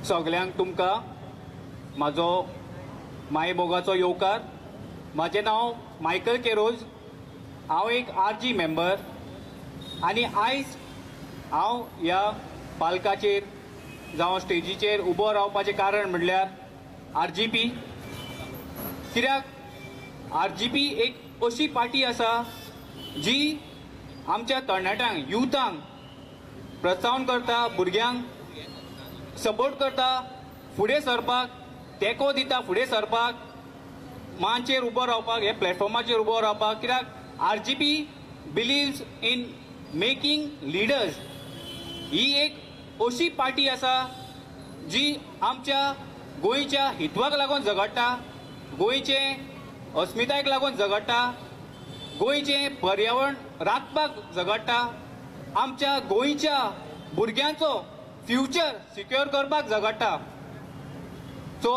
सगल्यांक तुमकां म्हाजो मायमोगाचो येवकार. म्हाजें नांव मायकल केरोज. हांव एक आरजी मेंबर आनी आयज हांव ह्या पालकाचेर जावं स्टेजीचेर उबो रावपाचें कारण म्हणल्यार आरजीपी. कित्याक आरजीपी एक अशी पार्टी आसा जी आमच्या तरणाट्यांक युथांक प्रोत्साहन करता, भुरग्यांक सपोर्ट करता फुडें सरपाक, तेंको दिता फुडें सरपाक, मांचेर उबो रावपाक, हे प्लॅटफॉर्माचेर उबो रावपाक. कित्याक आरजीपी बिलिव्स इन मेकिंग लिडर्स. ही एक अशी पार्टी आसा जी आमच्या गोंयच्या हितवाक लागून झगडटा, गोंयचे अस्मितायेक लागून झगडटा, गोंयचें पर्यावरण राखपाक झगडटा, आमच्या गोंयच्या भुरग्यांचो फ्युचर सिक्युअर करपाक झगडटा. सो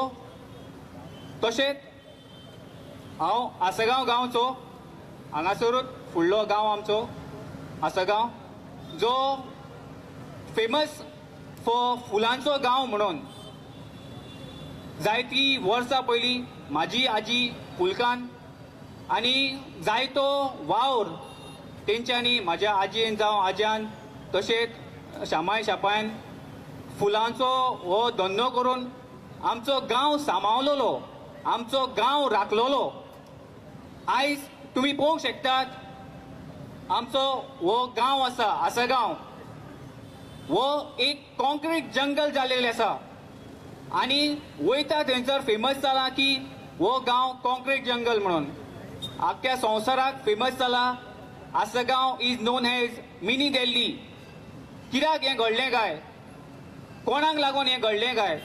तशेंच हांव आसगांव गांवचो, हांगासरूच फुडलो गांव आमचो आसगांव, जो फेमस फॉर फुलांचो गांव म्हणून. जायतीं वर्सां पयलीं म्हाजी आजी फुलकान आनी जायतो वावर तेंच्यांनी, म्हाज्या आजयेन जावं आज्यान, तशेंच शामाय शापायन फुलांचो हो धंदो करून आमचो गांव सांबाळलोलो, आमचो गांव राखलोलो. आयज तुमी पळोवंक शकतात आमचो हो गांव आसा आसगांव, हो एक कॉन्क्रीट जंगल जाल्लेले आसा आनी वयता थंयसर फेमस जाला की हो गांव कॉन्क्रीट जंगल म्हणून. आख्ख्या संवसाराक फेमस जाला. Asgaon is known as mini Delhi. कित्याक हें घडलें काय, कोणाक लागून हें घडलें काय,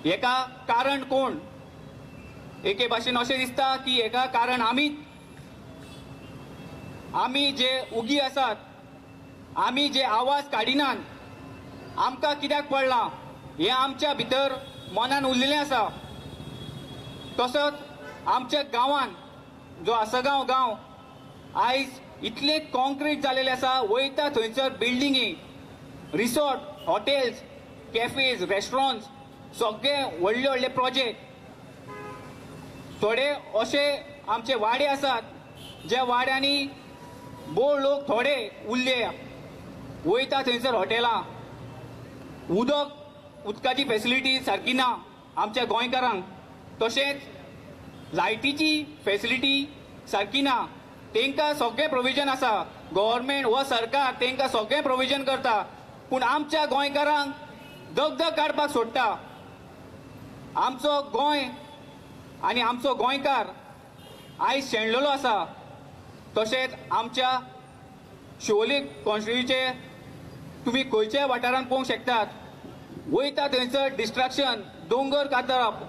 हेका कारण कोण? एके भाशेन अशें दिसता की हेका कारण आमी जे उगी आसात, आमी जे आवाज काडिनात, आमकां कित्याक पडलां हें आमच्या भितर मनान उरलेलें आसा. तसोच आमच्या गांवान जो आसगांव गांव आयज इतले कॉन्क्रीट जाल्लेले आसा. वयता थंयसर बिल्डिंगी, रिसॉर्ट, हॉटेल्स, कॅफेज, रेस्टॉरंट्स, सगळे व्हडले व्हडले प्रोजेक्ट. थोडे असे आमचे वाडे आसात ज्या वाड्यांनी बोड लोक थोडे उरले. वयता थंयसर हॉटेलां, उदकाची फेसिलिटी सारकी ना आमच्या गोंयकारांक. तशेंच लायटीची फेसिलिटी सारकी ना. तांकां सगळें प्रोविजन आसा, गव्हर्मेंट व सरकार तांकां सगळें प्रोविजन करता, पूण आमच्या गोंयकारांक दगदग काडपाक सोडटा. आमचो गोंय आनी आमचो गोंयकार आयज शेणलेलो आसा. तशेंच आमच्या शिवोले कॉन्स्टिट्युन्सीचे तुमी खंयच्याय वाठारांत पळोवंक शकतात. वयता थंयसर डिस्ट्रक्शन, दोंगर कातरप,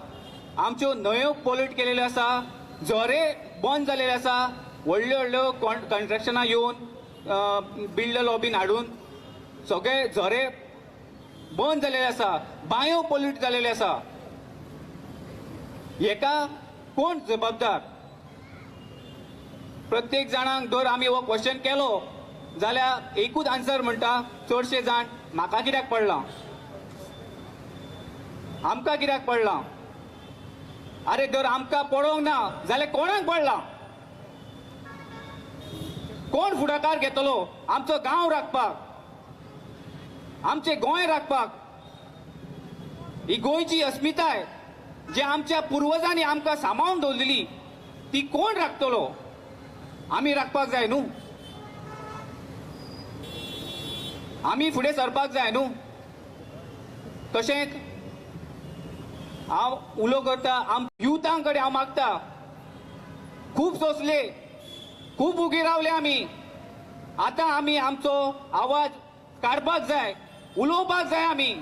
आमच्यो न्हंयो पोल्यूट केलेल्यो आसा, झरे बंद जाल्लेले आसा, व्हडल्यो व्हडल्यो कन्स्ट्रक्शनां येवन बिल्डर लॉबीन हाडून सगळे झरे बंद जाल्लेले आसा, बांयो पोल्यूट जाल्लेले आसा. हेका कोण जबाबदार? प्रत्येक जाणांक जर आमी हो क्वेश्चन केलो जाल्यार एकूच आन्सर म्हणटा चडशे जाण, म्हाका कित्याक पडलां, आमकां कित्याक पडलां. अरे जर आमकां पडोंक ना जाल्यार कोणाक पडलां? कोण फुडाकार घेतलो आमचो गांव राखपाक, आमचें गोंय राखपाक? ही गोंयची अस्मिताय जे आमच्या पुर्वजांनी आमकां सांबाळून दवरलेली ती कोण राखतलो? आमी राखपाक जाय न्हू, आमी फुडें सरपाक जाय न्हू. तशेंच हांव उलो करता युथां कडेन, हांव मागता, खूब सोंसले, खूब उगी रावले आमी, आतां आमी आमचो आवाज काडपाक जाय, उलोवपाक जाय आमी.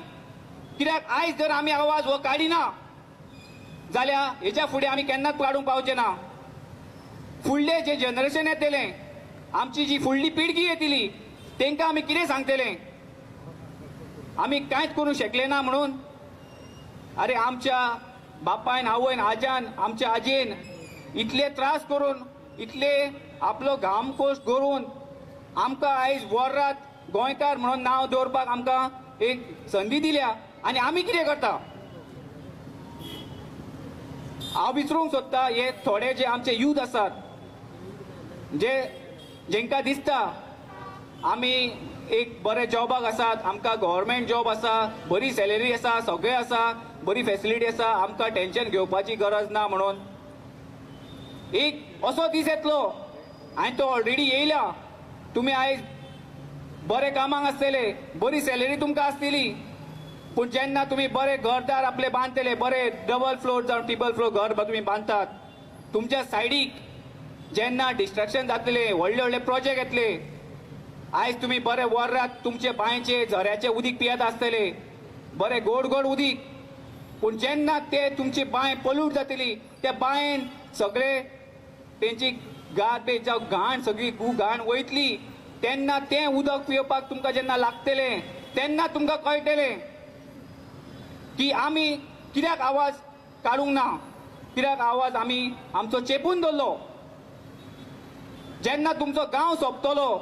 कित्याक आयज जर आमी आवाज हो काडिना जाल्यार हेच्या फुडें आमी केन्नाच काडूंक पावचे ना. फुडले जे जनरेशन येतलें, आमची जी फुडली पिळगी येतली, तांकां आमी कितें सांगतले? आमी कांयच करूंक शकले ना म्हणून. अरे आमच्या बापायन, आवयन, आज्यान, आमच्या आजयेन इतले त्रास करून, इतले आपलो घाम कोश करून आमकां आयज वर रात गोंयकार म्हणून नांव दवरपाक आमकां एक संदी दिल्या. आनी आमी कितें करता. हांव विचारूंक सोदता हे थोडे जे आमचे यूथ आसात जेंकां दिसता आमी एक बरे जॉबाक आसात, आमकां गव्हर्मेंट जॉब आसा, बरी सॅलरी आसा, सगळें आसा, बरी फॅसिलिटी आसा, आमकां टेन्शन घेवपाची गरज ना म्हणून. एक असो दीस येतलो आनी तो ऑलरेडी येयला. तुमी आयज बरे कामाक आसतले, बरी सॅलरी तुमकां आसतली, पूण जेन्ना तुमी बरे घरदार आपले बांदतले, बरे डबल फ्लोर जावं ट्रिपल फ्लोर घर तुमी बांदतात, तुमच्या सायडीक जेन्ना डिस्ट्रक्शन जातले, व्हडले व्हडले प्रोजेक्ट येतले, आयज तुमी बरे वर रात तुमचे बांयचे झऱ्याचे उदीक पियेत आसतले, बरे गोड गोड उदीक, पूण जेन्ना ते तुमची बांय पोल्यूट जातली, त्या बांयन सगळे तेंची गार्बेज जावं घाण सगळी घाण वयतली, तेन्ना तें उदक पिवपाक तुमकां जेन्ना लागतलें तेन्ना तुमकां कळटलें की आमी कित्याक आवाज काडूंक ना, कित्याक आवाज आमी आमचो चेपून दवरलो. जेन्ना तुमचो गांव सोंपतलो,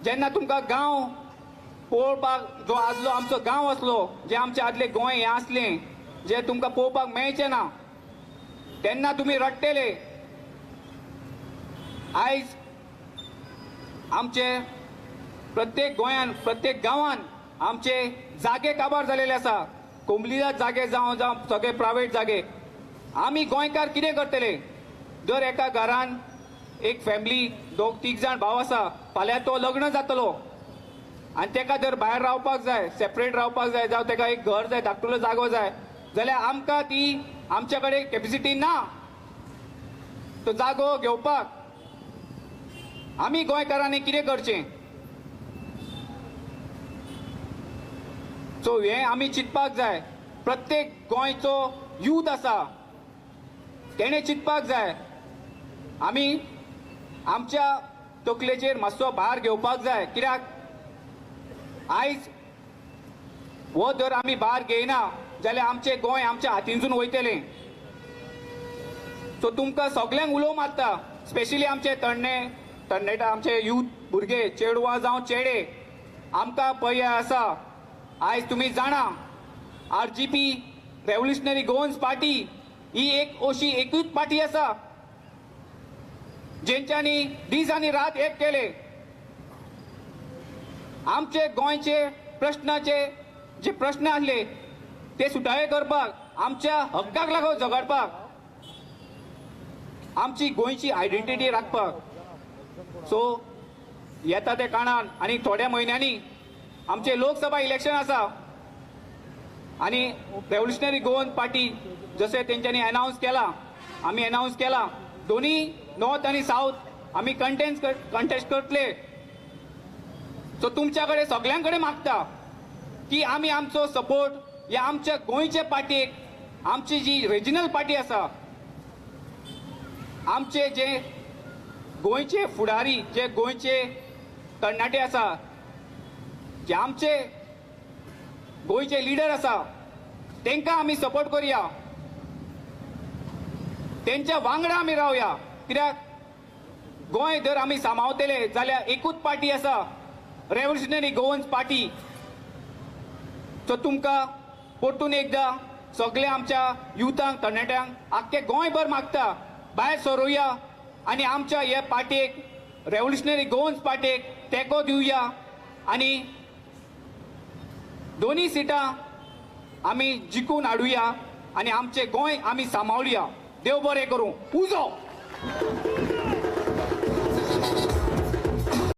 जेन्ना तुमकां गांव पळोवपाक जो आदलो आमचो गांव आसलो, जे आमचे आदले गोंय हें आसलें, जे तुमकां पळोवपाक मेळचें ना, तेन्ना तुमी रडटले. आयज आमचे प्रत्येक गोंयान प्रत्येक गांवान आमचे जागे काबार जालेले आसा, कोंबलिदाद जागे जावं सगळे प्रायवेट जागे. आमी गोंयकार कितें करतले. दर एका घरान एक फॅमिली 2-3 जाण भाव आसा, फाल्यां तो लग्न जातलो आनी तेका जर भायर रावपाक जाय, सेपरेट रावपाक जाय, जावं तेका एक घर जाय, धाकटुलो जागो जाय, जाल्यार आमकां ती आमच्या कडेन कॅपेसिटी ना तो जागो घेवपाक. आमी गोंयकारांनी कितें करचें. सो हें आमी चिंतपाक जाय. प्रत्येक गोंयचो यूथ आसा तेणें चिंतपाक जाय. आमी आमच्या तकलेचेर मातसो भार घेवपाक जाय. कित्याक आयज हो जर आमी भार घेयना जाल्यार आमचें गोंय आमच्या हातींसून वयतलें. सो तुमकां सगळ्यांक उलोव मारता, स्पेशली आमचे तरणाटे आमचे यूथ भुरगे, चेडवां जावं चेडे, आमकां पर्याय आसा. आयज तुमी जाणा RGP रेव्होल्युशनरी गोवन्स पार्टी ही एक अशी एकूच पार्टी आसा जेंच्यांनी दीस आनी रात एक केले. आमचे गोंयचे प्रश्नाचे जे प्रश्न आसले ते सुटावे करपाक, आमच्या हक्काक लागून झगडपाक, आमची गोंयची आयडेंटिटी राखपाक. सो येता त्या कारणान आनी थोड्या म्हयन्यांनी आमचे लोकसभा इलेक्शन आसा आनी रेव्होल्युशनरी गोवन पार्टी जशें तेंच्यांनी अनाउन्स केला, आमी अनाउन्स केला, दोन्ही नॉर्थ आनी साऊथ आमी कंटेस्ट करतले. सो तुमच्या कडेन सगळ्यां कडेन मागता की आमी आमचो सपोर्ट ह्या आमच्या गोंयचे पार्टीक, आमची जी रिजनल पार्टी आसा, आमचे जे गोंयचे फुडारी, जे गोंयचे तरणाटे आसा, जे आमचे गोंयचे लिडर आसा, तेंकां आमी सपोर्ट करुया, तेंच्या वांगडा आमी रावया. कित्याक गोंय जर आमी सांबाळटले जाल्यार एकूच पार्टी आसा, रेव्होल्युशनरी गोवन्स पार्टी. सो तुमकां परतून एकदां सगळ्या आमच्या युथांक, तरणाट्यांक आख्खे गोंयभर मागता, भायर सरुया आनी आमच्या ह्या पार्टेक, रेव्होल्युशनरी गोवन्स पार्टेक तेंको दिवया आनी दोन्ही सिटां आमी जिखून हाडुया आनी आमचें गोंय आमी सांबाळुया. देव बरें करूं. उजो.